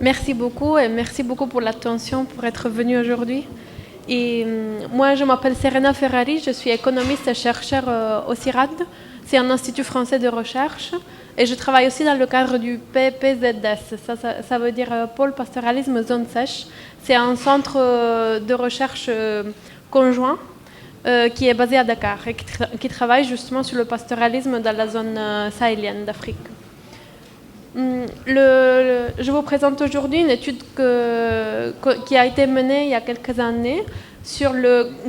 Merci beaucoup et merci beaucoup pour l'attention, pour être venu aujourd'hui. Et moi, je m'appelle Serena Ferrari, je suis économiste et chercheur au CIRAD. C'est un institut français de recherche. Et je travaille aussi dans le cadre du PPZS. Ça veut dire Pôle Pastoralisme Zone Sèche. C'est un centre de recherche conjoint qui est basé à Dakar et qui travaille justement sur le pastoralisme dans la zone sahélienne d'Afrique. Je vous présente aujourd'hui une étude qui a été menée il y a quelques années sur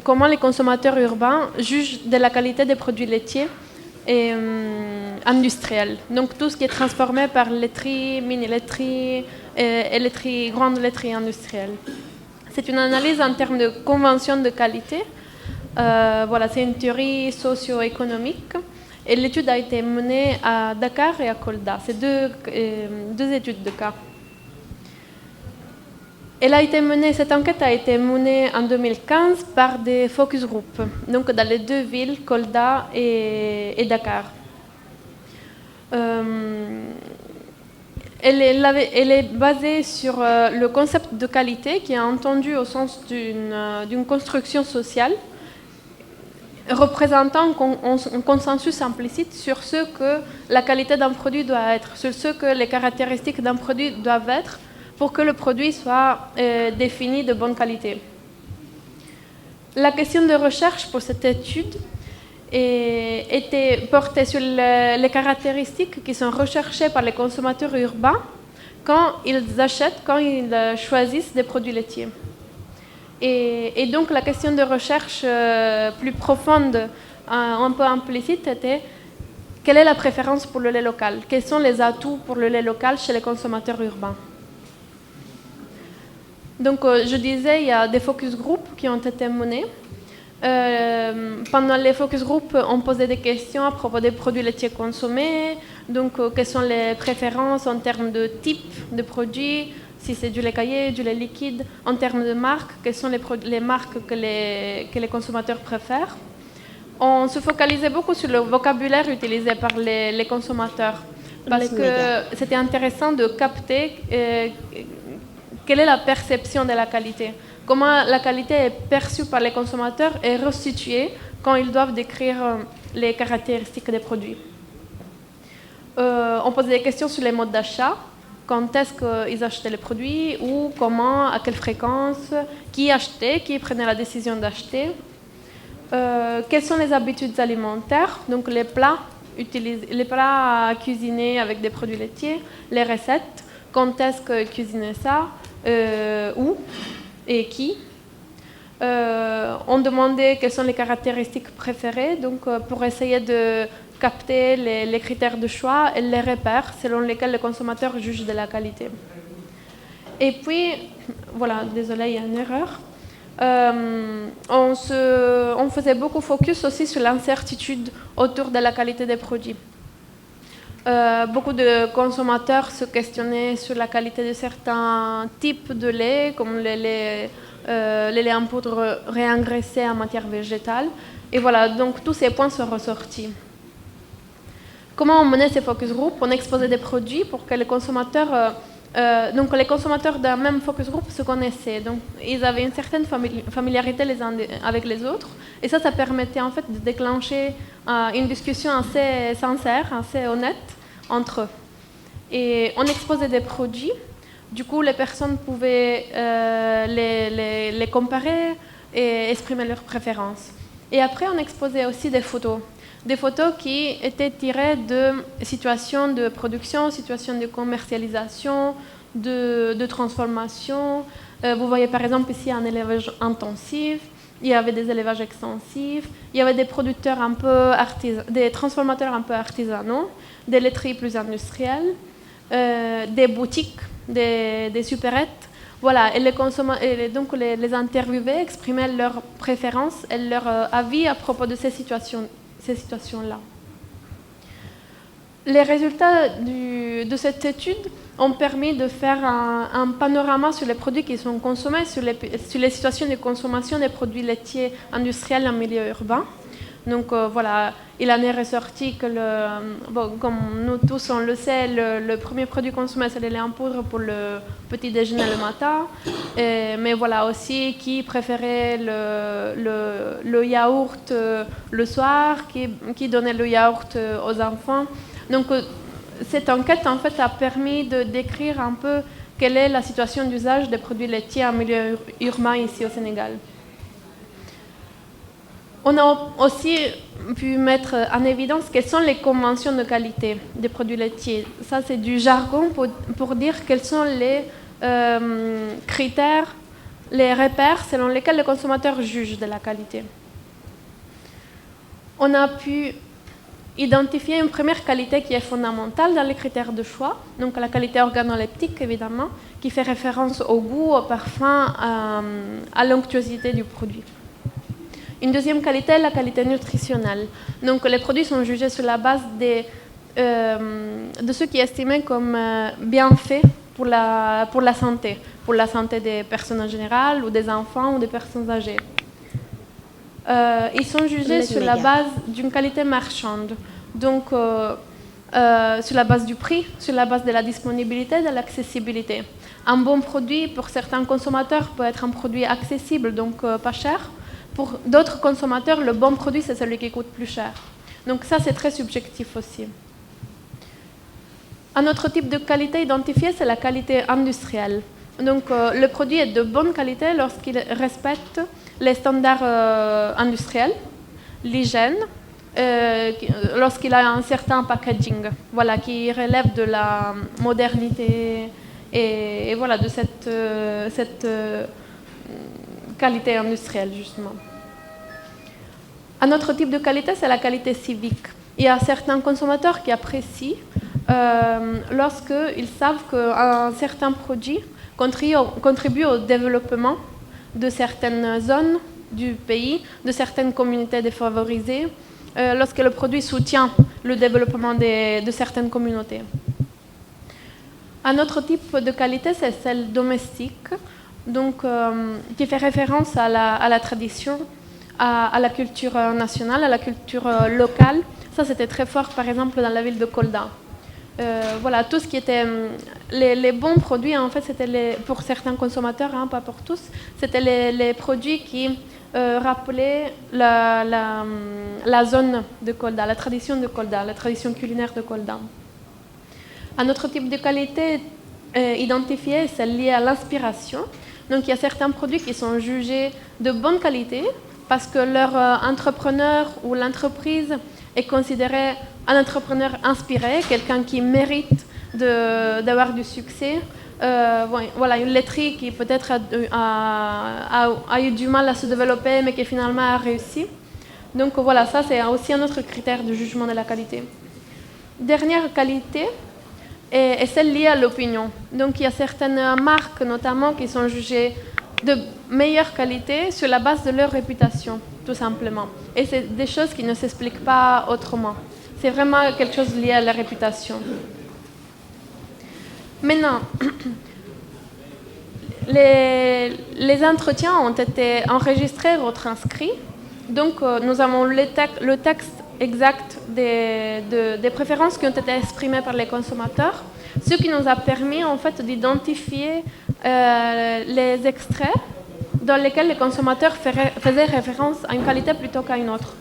comment les consommateurs urbains jugent de la qualité des produits laitiers et industriels. Donc tout ce qui est transformé par laiterie, mini-laiterie et laiterie, grande laiterie industrielle. C'est une analyse en termes de convention de qualité. Voilà, c'est une théorie socio-économique. Et l'étude a été menée à Dakar et à Kolda. C'est deux études de cas. Cette enquête a été menée en 2015 par des focus groups, donc dans les deux villes, Kolda et Dakar. Elle est basée sur le concept de qualité qui est entendu au sens d'une construction sociale représentant un consensus implicite sur ce que la qualité d'un produit doit être, sur ce que les caractéristiques d'un produit doivent être pour que le produit soit défini de bonne qualité. La question de recherche pour cette étude était portée sur les caractéristiques qui sont recherchées par les consommateurs urbains quand ils achètent, quand ils choisissent des produits laitiers. Et donc la question de recherche plus profonde, un peu implicite, était quelle est la préférence pour le lait local? Quels sont les atouts pour le lait local chez les consommateurs urbains? Donc je disais, il y a des focus groups qui ont été menés. Pendant les focus groups, on posait des questions à propos des produits laitiers consommés, donc quelles sont les préférences en termes de type de produits, si c'est du lait caillé, du lait liquide, en termes de marques, quelles sont les marques que les consommateurs préfèrent. On se focalisait beaucoup sur le vocabulaire utilisé par les consommateurs, parce que c'était intéressant de capter quelle est la perception de la qualité, comment la qualité est perçue par les consommateurs et restituée quand ils doivent décrire les caractéristiques des produits. On posait des questions sur les modes d'achat. Quand est-ce qu'ils achetaient les produits, où, comment, à quelle fréquence, qui achetait, qui prenait la décision d'acheter, quelles sont les habitudes alimentaires, donc les plats cuisinés avec des produits laitiers, les recettes, quand est-ce qu'ils cuisinaient ça, où et qui. On demandait quelles sont les caractéristiques préférées, donc pour essayer de capter les critères de choix et les repères selon lesquels le consommateur juge de la qualité. Et puis, voilà, désolé, il y a une erreur. On faisait beaucoup focus aussi sur l'incertitude autour de la qualité des produits. Beaucoup de consommateurs se questionnaient sur la qualité de certains types de lait, comme les laits en poudre réengraissés en matière végétale. Et voilà, donc tous ces points sont ressortis. Comment on menait ces focus groups? On exposait des produits pour que les consommateurs, les consommateurs d'un même focus group se connaissaient. Donc, ils avaient une certaine familiarité les uns avec les autres. Et ça permettait en fait de déclencher une discussion assez sincère, assez honnête entre eux. Et on exposait des produits. Du coup, les personnes pouvaient les comparer et exprimer leurs préférences. Et après, on exposait aussi des photos qui étaient tirées de situations de production, situations de commercialisation, de transformation. Vous voyez par exemple ici un élevage intensif, il y avait des élevages extensifs, il y avait des producteurs un peu des transformateurs un peu artisanaux, des laiteries plus industrielles, des boutiques, des supérettes. Voilà, et donc les interviewés exprimaient leurs préférences et leur avis à propos de ces situations-là. Les résultats de cette étude ont permis de faire un panorama sur les produits qui sont consommés, sur les situations de consommation des produits laitiers industriels en milieu urbain. Donc voilà, il en est ressorti que, comme nous tous on le sait, le premier produit consommé c'est le lait en poudre pour le petit déjeuner le matin, mais voilà aussi qui préférait le yaourt le soir, qui donnait le yaourt aux enfants. Donc cette enquête en fait a permis de décrire un peu quelle est la situation d'usage des produits laitiers en milieu urbain ici au Sénégal. On a aussi pu mettre en évidence quelles sont les conventions de qualité des produits laitiers. Ça, c'est du jargon pour dire quels sont les critères, les repères selon lesquels le consommateur juge de la qualité. On a pu identifier une première qualité qui est fondamentale dans les critères de choix, donc la qualité organoleptique évidemment, qui fait référence au goût, au parfum, à l'onctuosité du produit. Une deuxième qualité est la qualité nutritionnelle. Donc les produits sont jugés sur la base de ce qui est estimé comme bienfait pour la santé des personnes en général, ou des enfants, ou des personnes âgées. Ils sont jugés sur la base d'une qualité marchande, donc sur la base du prix, sur la base de la disponibilité, de l'accessibilité. Un bon produit pour certains consommateurs peut être un produit accessible, donc pas cher. Pour d'autres consommateurs, le bon produit, c'est celui qui coûte plus cher. Donc ça, c'est très subjectif aussi. Un autre type de qualité identifiée, c'est la qualité industrielle. Donc le produit est de bonne qualité lorsqu'il respecte les standards industriels, l'hygiène, lorsqu'il a un certain packaging, voilà, qui relève de la modernité et voilà, de cette qualité industrielle, justement. Un autre type de qualité, c'est la qualité civique. Il y a certains consommateurs qui apprécient lorsqu'ils savent qu'un certain produit contribue au développement de certaines zones du pays, de certaines communautés défavorisées, lorsque le produit soutient le développement de certaines communautés. Un autre type de qualité, c'est celle domestique, donc, qui fait référence à la tradition, à la culture nationale, à la culture locale. Ça, c'était très fort, par exemple, dans la ville de Kolda. Voilà, tout ce qui était les bons produits, en fait, c'était pour certains consommateurs, hein, pas pour tous, c'était les produits qui rappelaient la zone de Kolda, la tradition de Kolda, la tradition culinaire de Kolda. Un autre type de qualité identifiée, c'est lié à l'inspiration. Donc, il y a certains produits qui sont jugés de bonne qualité parce que leur entrepreneur ou l'entreprise est considéré un entrepreneur inspiré, quelqu'un qui mérite d'avoir du succès. Voilà, une laiterie qui peut-être a eu du mal à se développer, mais qui finalement a réussi. Donc voilà, ça c'est aussi un autre critère de jugement de la qualité. Dernière qualité est celle liée à l'opinion. Donc il y a certaines marques notamment qui sont jugées de meilleure qualité sur la base de leur réputation, tout simplement. Et c'est des choses qui ne s'expliquent pas autrement. C'est vraiment quelque chose lié à la réputation. Maintenant, les entretiens ont été enregistrés, retranscrits. Donc nous avons le texte exact des préférences qui ont été exprimées par les consommateurs, ce qui nous a permis en fait d'identifier les extraits dans lesquels les consommateurs faisaient référence à une qualité plutôt qu'à une autre.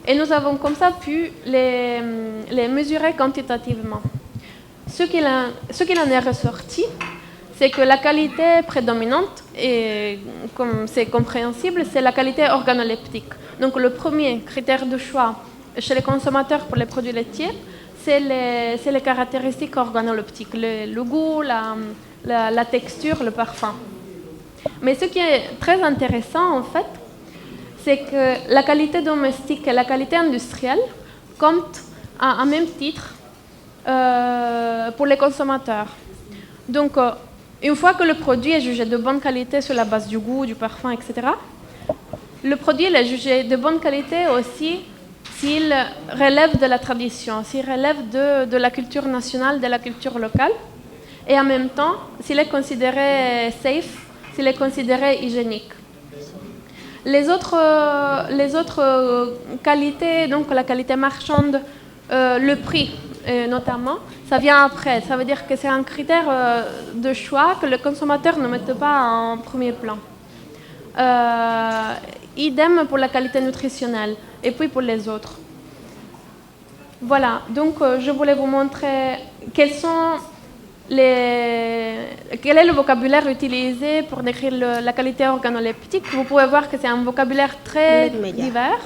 Et nous avons comme ça pu les mesurer quantitativement. Ce qu'il en est ressorti, c'est que la qualité prédominante, et comme c'est compréhensible, c'est la qualité organoleptique. Donc le premier critère de choix chez les consommateurs pour les produits laitiers, c'est les caractéristiques organoleptiques, le goût, la texture, le parfum. Mais ce qui est très intéressant en fait, c'est que la qualité domestique et la qualité industrielle comptent à un même titre pour les consommateurs. Donc une fois que le produit est jugé de bonne qualité sur la base du goût, du parfum, etc., le produit est jugé de bonne qualité aussi s'il relève de la tradition, s'il relève de la culture nationale, de la culture locale, et en même temps, s'il est considéré safe, s'il est considéré hygiénique. Les autres qualités, donc la qualité marchande, le prix notamment, ça vient après. Ça veut dire que c'est un critère de choix que le consommateur ne mette pas en premier plan. Idem pour la qualité nutritionnelle et puis pour les autres. Voilà, donc je voulais vous montrer quel est le vocabulaire utilisé pour décrire la qualité organoleptique. Vous pouvez voir que c'est un vocabulaire très divers,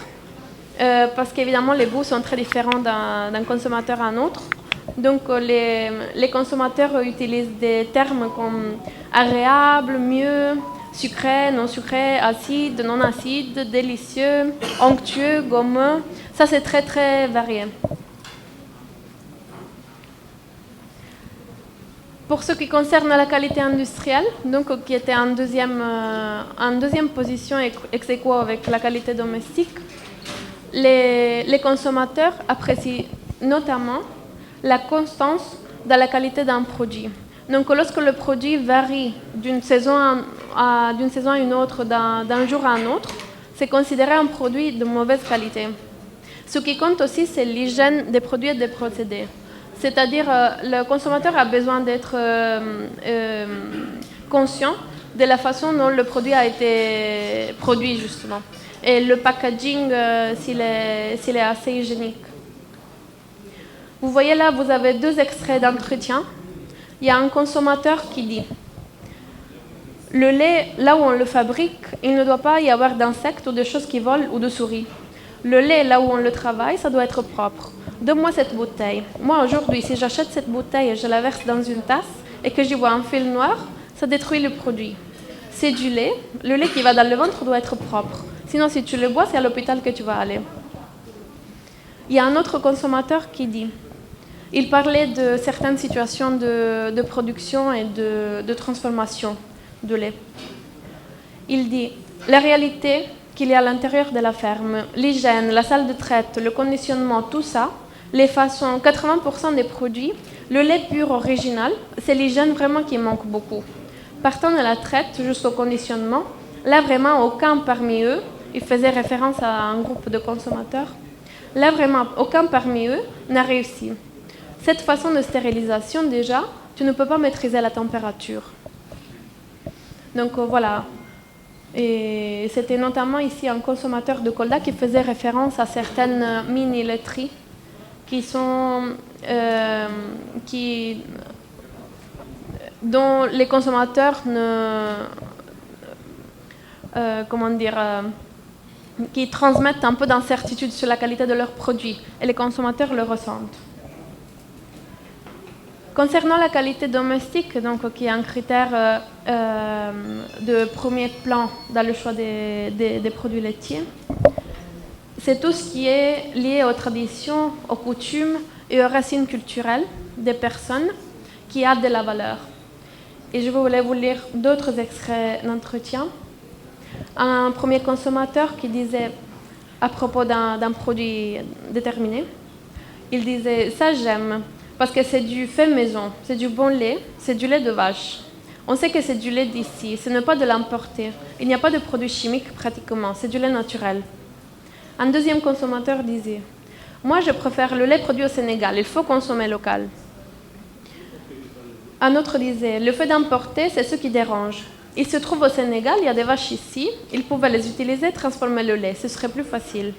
parce qu'évidemment les goûts sont très différents d'un consommateur à un autre. Donc les consommateurs utilisent des termes comme agréable, mieux, sucré, non sucré, acide, non acide, délicieux, onctueux, gommeux. Ça c'est très très varié. Pour ce qui concerne la qualité industrielle, donc, qui était en deuxième position ex aequo avec la qualité domestique, les consommateurs apprécient notamment la constance dans la qualité d'un produit. Donc lorsque le produit varie d'une saison à une autre, d'un jour à un autre, c'est considéré un produit de mauvaise qualité. Ce qui compte aussi, c'est l'hygiène des produits et des procédés. C'est-à-dire, le consommateur a besoin d'être conscient de la façon dont le produit a été produit, justement. Et le packaging, s'il est assez hygiénique. Vous voyez là, vous avez 2 extraits d'entretien. Il y a un consommateur qui dit « Le lait, là où on le fabrique, il ne doit pas y avoir d'insectes ou de choses qui volent ou de souris. Le lait, là où on le travaille, ça doit être propre. Donne-moi cette bouteille. Moi, aujourd'hui, si j'achète cette bouteille et je la verse dans une tasse et que j'y vois un fil noir, ça détruit le produit. C'est du lait. Le lait qui va dans le ventre doit être propre. Sinon, si tu le bois, c'est à l'hôpital que tu vas aller. » Il y a un autre consommateur qui dit, il parlait de certaines situations de production et de transformation de lait. Il dit, la réalité qu'il y a à l'intérieur de la ferme, l'hygiène, la salle de traite, le conditionnement, tout ça, les façons, 80% des produits, le lait pur original, c'est l'hygiène vraiment qui manque beaucoup. Partant de la traite jusqu'au conditionnement, là vraiment aucun parmi eux, il faisait référence à un groupe de consommateurs, là vraiment aucun parmi eux n'a réussi. Cette façon de stérilisation déjà, tu ne peux pas maîtriser la température. Donc voilà. Et c'était notamment ici un consommateur de Kolda qui faisait référence à certaines mini-laiteries dont les consommateurs qui transmettent un peu d'incertitude sur la qualité de leurs produits et les consommateurs le ressentent. Concernant la qualité domestique, donc, qui est un critère de premier plan dans le choix des produits laitiers, c'est tout ce qui est lié aux traditions, aux coutumes et aux racines culturelles des personnes qui a de la valeur. Et je voulais vous lire d'autres extraits d'entretien. Un premier consommateur qui disait à propos d'un produit déterminé, il disait « ça j'aime ». Parce que c'est du fait maison, c'est du bon lait, c'est du lait de vache. On sait que c'est du lait d'ici, ce n'est pas de l'importer. Il n'y a pas de produits chimiques pratiquement, c'est du lait naturel. Un deuxième consommateur disait « Moi, je préfère le lait produit au Sénégal, il faut consommer local. » Un autre disait « Le fait d'importer, c'est ce qui dérange. Il se trouve au Sénégal, il y a des vaches ici, ils pouvaient les utiliser, transformer le lait, ce serait plus facile. »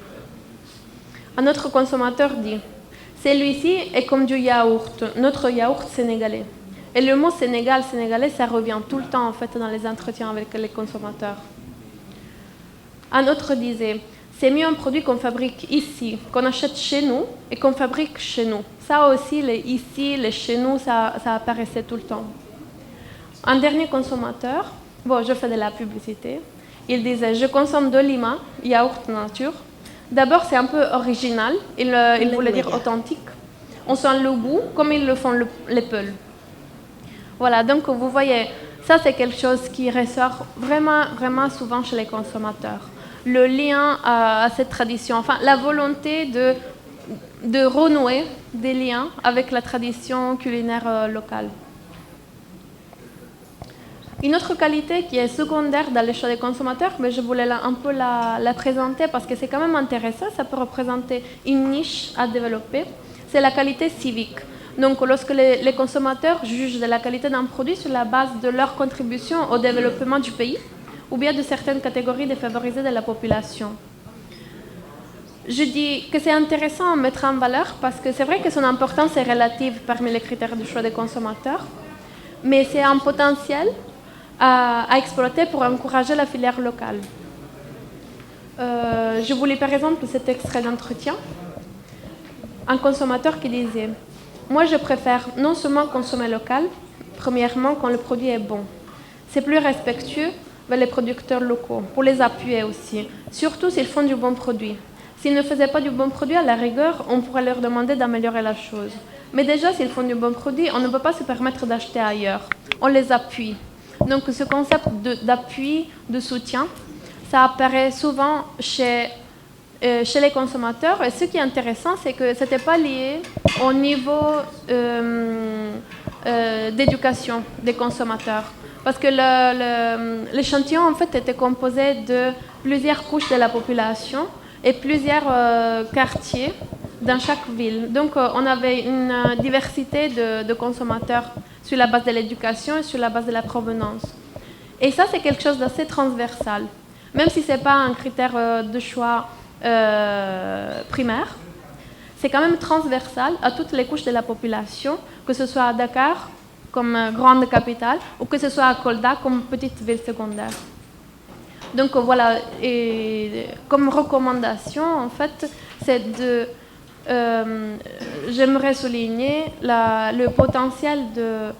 Un autre consommateur dit « Celui-ci est comme du yaourt, notre yaourt sénégalais. » Et le mot Sénégal, sénégalais, ça revient tout le temps en fait dans les entretiens avec les consommateurs. Un autre disait « C'est mieux un produit qu'on fabrique ici, qu'on achète chez nous et qu'on fabrique chez nous. » Ça aussi, les ici, les chez nous, ça apparaissait tout le temps. Un dernier consommateur, bon, je fais de la publicité, il disait « Je consomme de Lima, yaourt nature. » D'abord, c'est un peu original, il voulait dire authentique. On sent le goût comme ils le font les Peuls. Voilà, donc vous voyez, ça c'est quelque chose qui ressort vraiment, vraiment souvent chez les consommateurs. Le lien à cette tradition, enfin la volonté de renouer des liens avec la tradition culinaire locale. Une autre qualité qui est secondaire dans les choix des consommateurs, mais je voulais un peu la présenter parce que c'est quand même intéressant, ça peut représenter une niche à développer, c'est la qualité civique. Donc lorsque les consommateurs jugent de la qualité d'un produit sur la base de leur contribution au développement du pays ou bien de certaines catégories défavorisées de la population. Je dis que c'est intéressant à mettre en valeur parce que c'est vrai que son importance est relative parmi les critères de choix des consommateurs, mais c'est un potentiel à exploiter pour encourager la filière locale. Je vous lis par exemple cet extrait d'entretien. Un consommateur qui disait « Moi, je préfère non seulement consommer local, premièrement quand le produit est bon. C'est plus respectueux vers les producteurs locaux, pour les appuyer aussi, surtout s'ils font du bon produit. S'ils ne faisaient pas du bon produit, à la rigueur, on pourrait leur demander d'améliorer la chose. Mais déjà, s'ils font du bon produit, on ne peut pas se permettre d'acheter ailleurs. On les appuie. Donc ce concept d'appui, de soutien, ça apparaît souvent chez les consommateurs. Et ce qui est intéressant, c'est que ce n'était pas lié au niveau d'éducation des consommateurs. Parce que l'échantillon, en fait, était composé de plusieurs couches de la population et plusieurs quartiers dans chaque ville. Donc, on avait une diversité de consommateurs sur la base de l'éducation et sur la base de la provenance. Et ça, c'est quelque chose d'assez transversal. Même si ce n'est pas un critère de choix primaire, c'est quand même transversal à toutes les couches de la population, que ce soit à Dakar comme grande capitale ou que ce soit à Kolda comme petite ville secondaire. Donc voilà, et comme recommandation, en fait, c'est j'aimerais souligner le potentiel de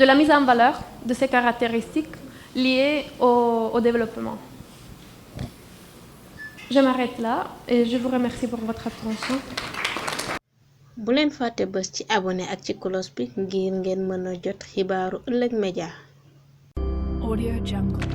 la mise en valeur de ces caractéristiques liées au développement. Je m'arrête là et je vous remercie pour votre attention. bu leen fàtte bës ci abonné ak ci cloche bi ngir ngeen mën a jot xibaaru Ëllëg Média. Audio Jungle.